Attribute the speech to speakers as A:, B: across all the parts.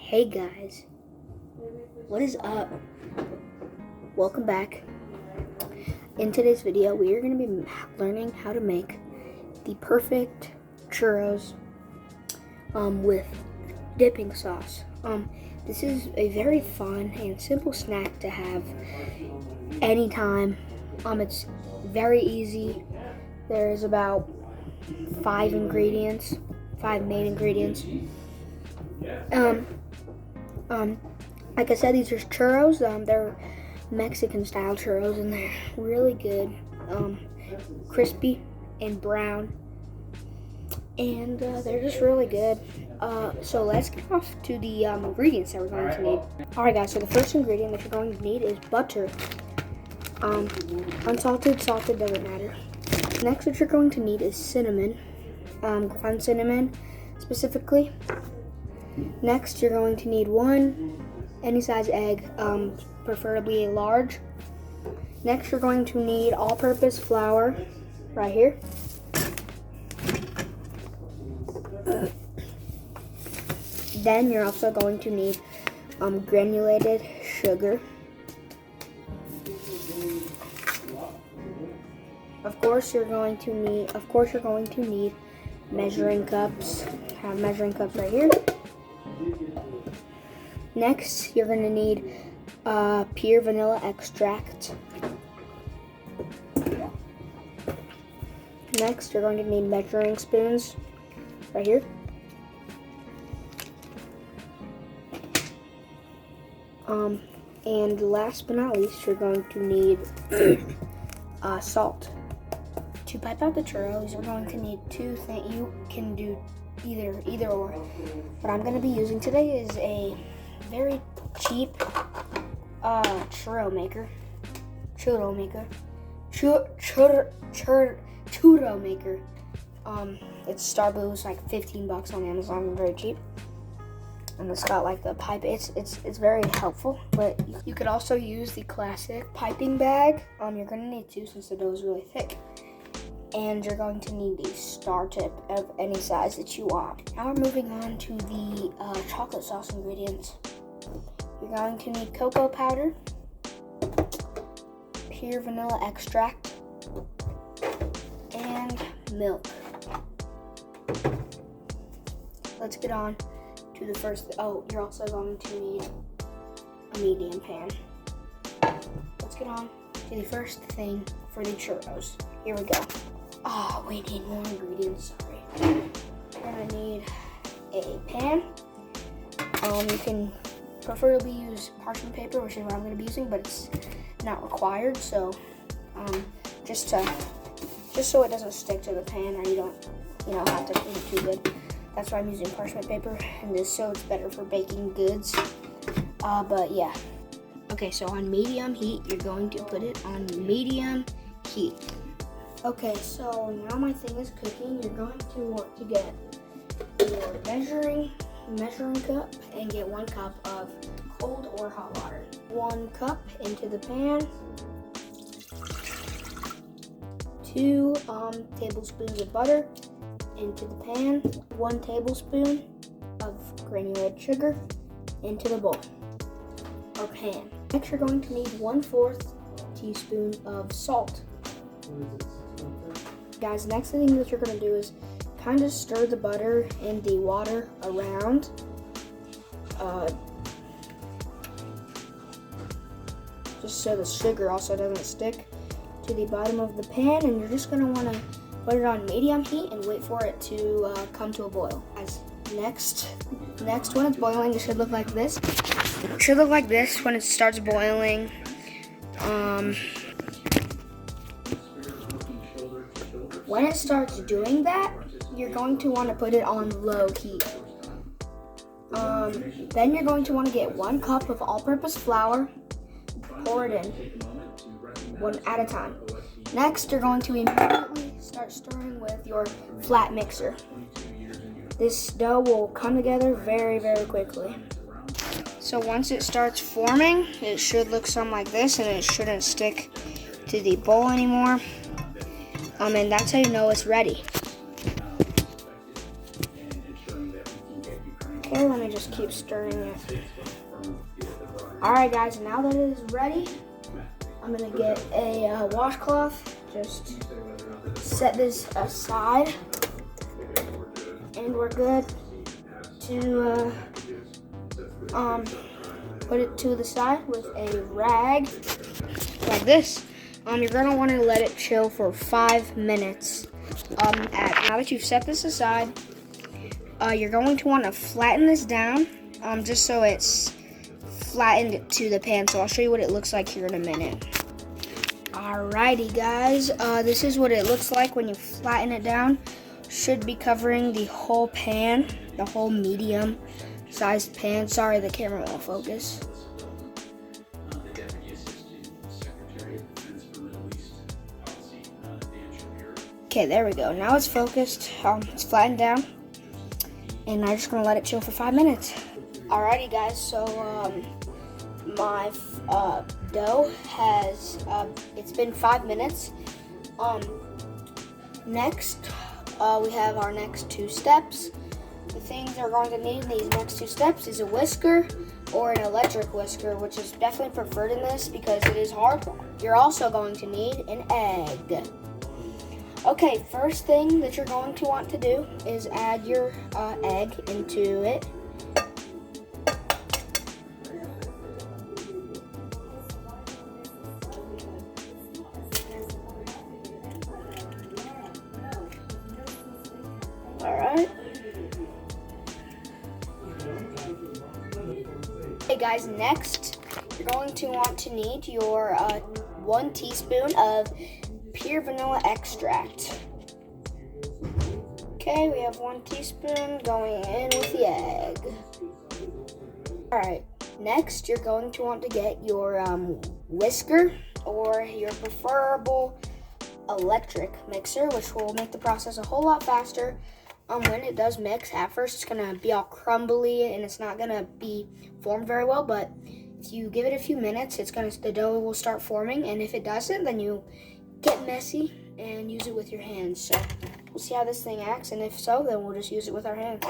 A: Hey guys, what is up? Welcome back. In today's video, we are going to be learning how to make the perfect churros with dipping sauce. This is a very fun and simple snack to have anytime. It's very easy. There's about five main ingredients. Like I said, these are churros. They're Mexican style churros, and they're really good, crispy and brown, and they're just really good. So let's get off to the ingredients that we're going to need. Alright guys, so the first ingredient that you're going to need is butter. Unsalted, salted, doesn't matter. Next, what you're going to need is cinnamon, ground cinnamon specifically. Next, you're going to need any size egg, preferably a large. Next, you're going to need all-purpose flour, right here. Then you're also going to need granulated sugar. Of course, you're going to need measuring cups. I have measuring cups right here. Next, you're going to need pure vanilla extract. Next, you're going to need measuring spoons right here. And last but not least, you're going to need salt. To pipe out the churros, you're going to need two things. You can do either or. What I'm going to be using today is a very cheap churro maker. It's Starbucks, like $15 on Amazon, very cheap. And it's got like the pipe. It's very helpful. But you could also use the classic piping bag. You're gonna need two since the dough is really thick. And you're going to need the star tip of any size that you want. Now we're moving on to the chocolate sauce ingredients. You're going to need cocoa powder, pure vanilla extract, and milk. Let's get on to the first. You're also going to need a medium pan. Let's get on to the first thing for the churros. Here we go. We need more ingredients, sorry. We're gonna need a pan. You can preferably use parchment paper, which is what I'm gonna be using, but it's not required, so just so it doesn't stick to the pan or you don't have to clean it too good. That's why I'm using parchment paper, and this so it's better for baking goods. But yeah. Okay, so on medium heat, you're going to put it on medium heat. Okay, so now my thing is cooking. You're going to want to get your measuring cup and get 1 cup of cold or hot water. 1 cup into the pan. 2 tablespoons of butter into the pan. 1 tablespoon of granulated sugar into the bowl or pan. Next, you're going to need 1/4 teaspoon of salt. Guys, the next thing that you're going to do is kind of stir the butter and the water around. Just so the sugar also doesn't stick to the bottom of the pan, and you're just going to want to put it on medium heat and wait for it to come to a boil. As next when it's boiling, it should look like this. It should look like this when it starts boiling. When it starts doing that, you're going to want to put it on low heat. Then you're going to want to get 1 cup of all-purpose flour, pour it in, one at a time. Next, you're going to immediately start stirring with your flat mixer. This dough will come together very, very quickly. So once it starts forming, it should look something like this, and it shouldn't stick to the bowl anymore. And that's how you know it's ready. Okay, let me just keep stirring it. Alright guys, now that it is ready, I'm gonna get a washcloth, just set this aside, and we're good to put it to the side with a rag like this. You're gonna want to let it chill for 5 minutes. Now that you've set this aside, you're going to want to flatten this down, just so it's flattened to the pan. So I'll show you what it looks like here in a minute. Alrighty guys, this is what it looks like when you flatten it down. Should be covering the whole pan, the whole medium sized pan. Sorry, the camera won't focus. Okay, there we go. Now it's focused. It's flattened down, and I'm just gonna let it chill for 5 minutes. Alrighty, guys. So my dough has it's been 5 minutes. Next, we have our next 2 steps. The things they're going to need in these next 2 steps is a whisker or an electric whisker, which is definitely preferred in this because it is hard. You're also going to need an egg. Okay, first thing that you're going to want to do is add your egg into it. Alright. Okay guys, next you're going to want to need your 1 teaspoon of pure vanilla extract. Okay, we have 1 teaspoon going in with the egg. Alright, next you're going to want to get your whisker or your preferable electric mixer, which will make the process a whole lot faster. When it does mix, at first it's gonna be all crumbly and it's not gonna be formed very well, but if you give it a few minutes, the dough will start forming, and if it doesn't, then you get messy and use it with your hands. So we'll see how this thing acts, and if so, then we'll just use it with our hands.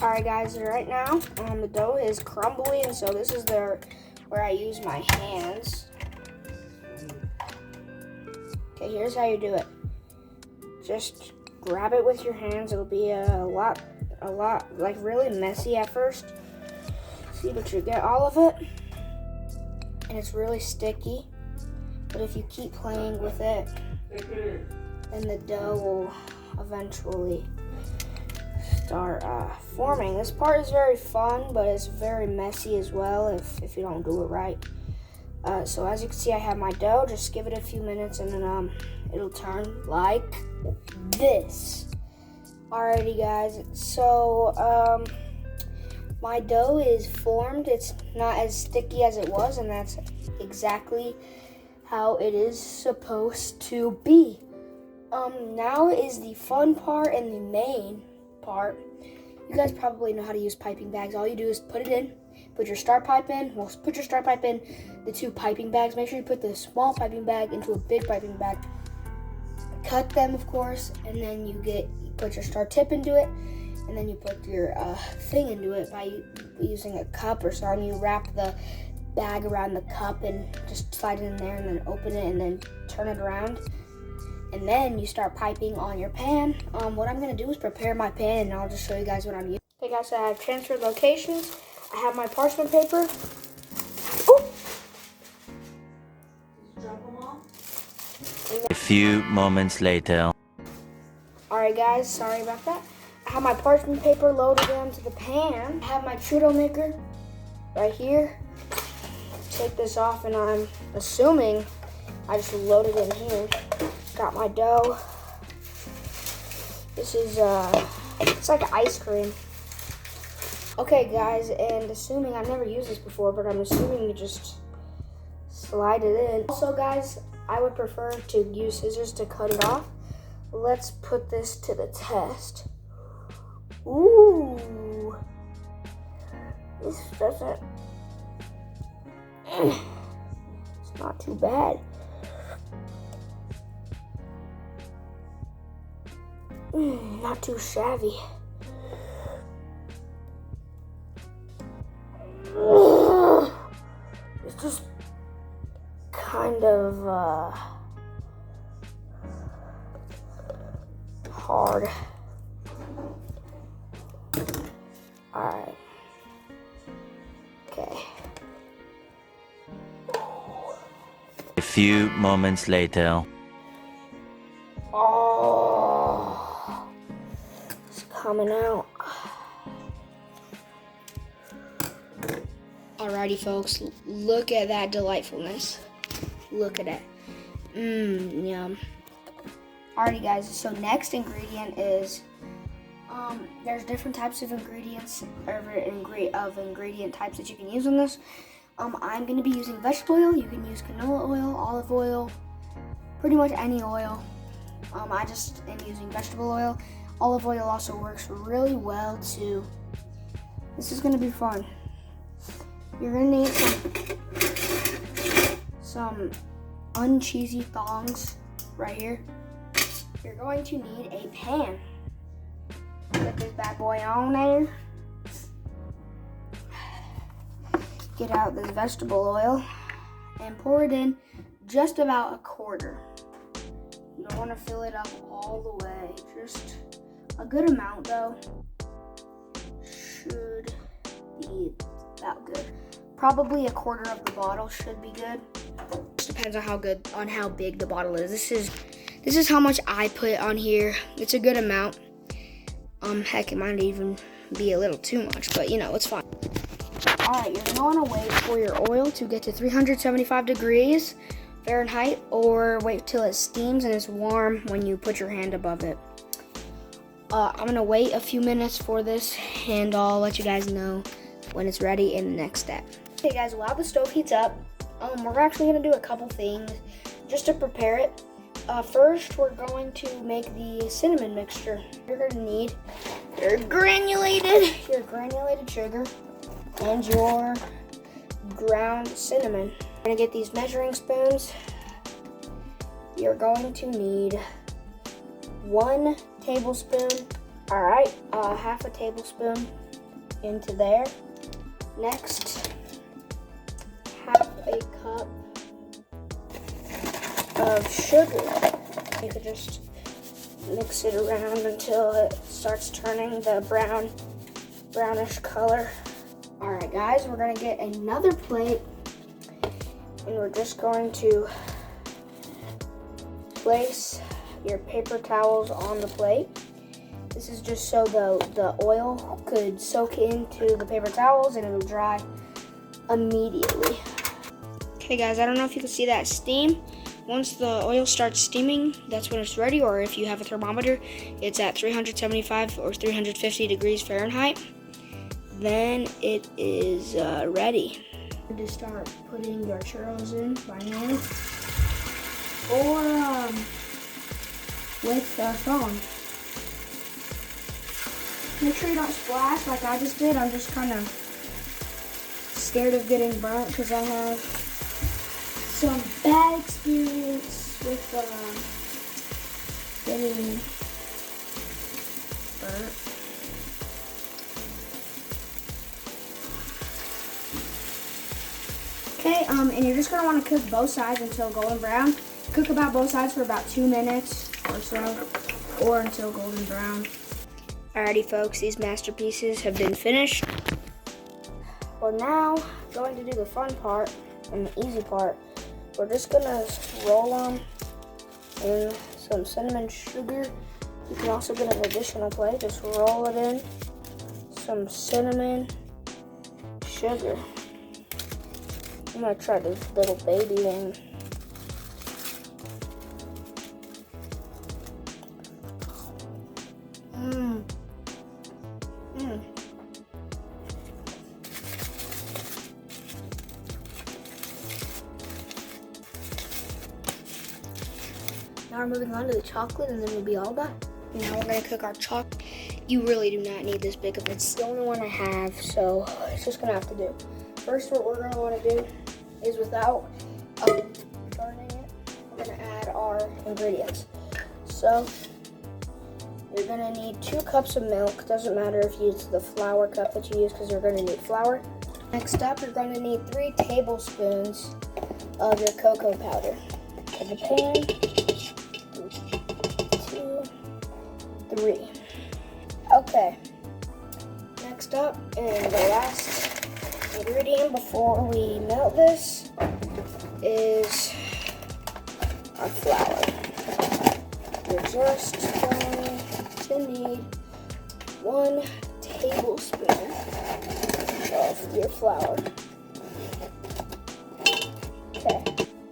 A: Alright guys, right now the dough is crumbly, and so this is where I use my hands. Okay, here's how you do it. Just grab it with your hands. It'll be a lot like really messy at first. See, but you get all of it, and it's really sticky. But if you keep playing with it, then the dough will eventually start forming. This part is very fun, but it's very messy as well if you don't do it right. So as you can see, I have my dough. Just give it a few minutes, and then it'll turn like this. Alrighty guys, so my dough is formed. It's not as sticky as it was, and that's exactly how it is supposed to be. Now is the fun part and the main part. You guys probably know how to use piping bags. All you do is put it in, put your start pipe in. Well, put your start pipe in the 2 piping bags. Make sure you put the small piping bag into a big piping bag. Cut them, of course, and then you put your start tip into it, and then you put your thing into it by using a cup or something. You wrap the bag around the cup and just slide it in there, and then open it, and then turn it around, and then you start piping on your pan. What I'm gonna do is prepare my pan, and I'll just show you guys what I'm using. Okay guys, so I have transferred locations. I have my parchment paper. Ooh.
B: A few moments later.
A: Alright guys, sorry about that. I have my parchment paper loaded into the pan. I have my churro maker right here. Take this off, and I'm assuming I just loaded it in here. Got my dough. This is it's like ice cream. Okay guys, and assuming, I've never used this before, but I'm assuming you just slide it in. Also guys, I would prefer to use scissors to cut it off. Let's put this to the test. Ooh, this doesn't, it's not too bad. Not too shabby. It's just kind of hard. Alright. Okay.
B: A few moments later.
A: Oh, it's coming out. Alrighty, folks, look at that delightfulness. Look at it. Yum. Alrighty, guys, so next ingredient is, there's different types of ingredients, ingredient types that you can use on this. I'm going to be using vegetable oil. You can use canola oil, olive oil, pretty much any oil. I just am using vegetable oil. Olive oil also works really well too. This is going to be fun. You're going to need some uncheesy thongs right here. You're going to need a pan. Put this bad boy on there. Get out this vegetable oil and pour it in just about a quarter. You don't want to fill it up all the way. Just a good amount though. Should be about good. Probably a quarter of the bottle should be good. Just depends on how big the bottle is. This is how much I put on here. It's a good amount. Heck, it might even be a little too much, but you know, it's fine. Alright, you're gonna wanna wait for your oil to get to 375 degrees Fahrenheit, or wait till it steams and it's warm when you put your hand above it. I'm gonna wait a few minutes for this, and I'll let you guys know when it's ready in the next step. Okay guys, while the stove heats up, we're actually gonna do a couple things just to prepare it. First, we're going to make the cinnamon mixture. You're gonna need your granulated sugar and your ground cinnamon. You're gonna get these measuring spoons. You're going to need 1 tablespoon. All right, half a tablespoon into there. Next, half a cup of sugar. You could just mix it around until it starts turning the brownish color. All right, guys, we're gonna get another plate, and we're just going to place your paper towels on the plate. This is just so the oil could soak into the paper towels and it'll dry immediately. Okay guys, I don't know if you can see that steam. Once the oil starts steaming, that's when it's ready, or if you have a thermometer, it's at 375 or 350 degrees Fahrenheit. Then it is ready. To start putting your churros in by hand, or with a phone. Make sure you don't splash like I just did. I'm just kind of scared of getting burnt because I have some bad experience with getting burnt. Okay, and you're just gonna want to cook both sides until golden brown. Cook about both sides for about 2 minutes or so, or until golden brown. Alrighty folks, these masterpieces have been finished. We're now going to do the fun part and the easy part. We're just gonna roll them in some cinnamon sugar. You can also get an additional plate, just roll it in some cinnamon sugar. I'm gonna try this little baby one. Now we're moving on to the chocolate, and then we'll be all done. Now we're gonna cook our chocolate. You really do not need this big of it. It's the only one I have, so it's just gonna have to do. First, what we're gonna wanna do is, without burning it, we're gonna add our ingredients. So you're gonna need 2 cups of milk. Doesn't matter if you use the flour cup that you use because you're gonna need flour. Next up, you're gonna need 3 tablespoons of your cocoa powder. To the pan, 2, 3. Okay. Next up, and the last ingredient before we melt this is our flour. You're just going to need 1 tablespoon of your flour.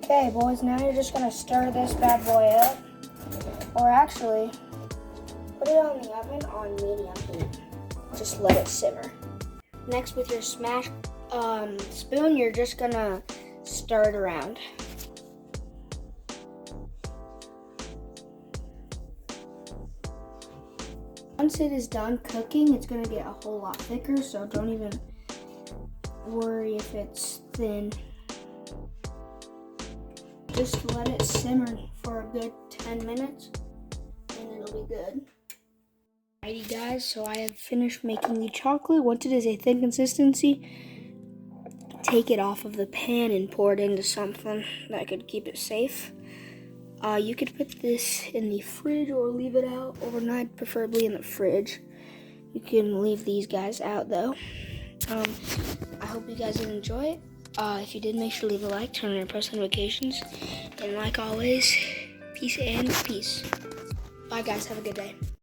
A: Okay, boys, now you're just gonna stir this bad boy up. Or actually, put it on the oven on medium heat. Just let it simmer. Next, with your smash spoon, you're just gonna stir it around. Once it is done cooking, it's gonna get a whole lot thicker, so don't even worry if it's thin. Just let it simmer for a good 10 minutes and it'll be good. Alrighty guys, so I have finished making the chocolate. Once it is a thin consistency, take it off of the pan and pour it into something that could keep it safe. You could put this in the fridge or leave it out overnight, preferably in the fridge. You can leave these guys out though. I hope you guys enjoy it. If you did, make sure to leave a like, turn on your post notifications, and like always, peace and peace. Bye guys, have a good day.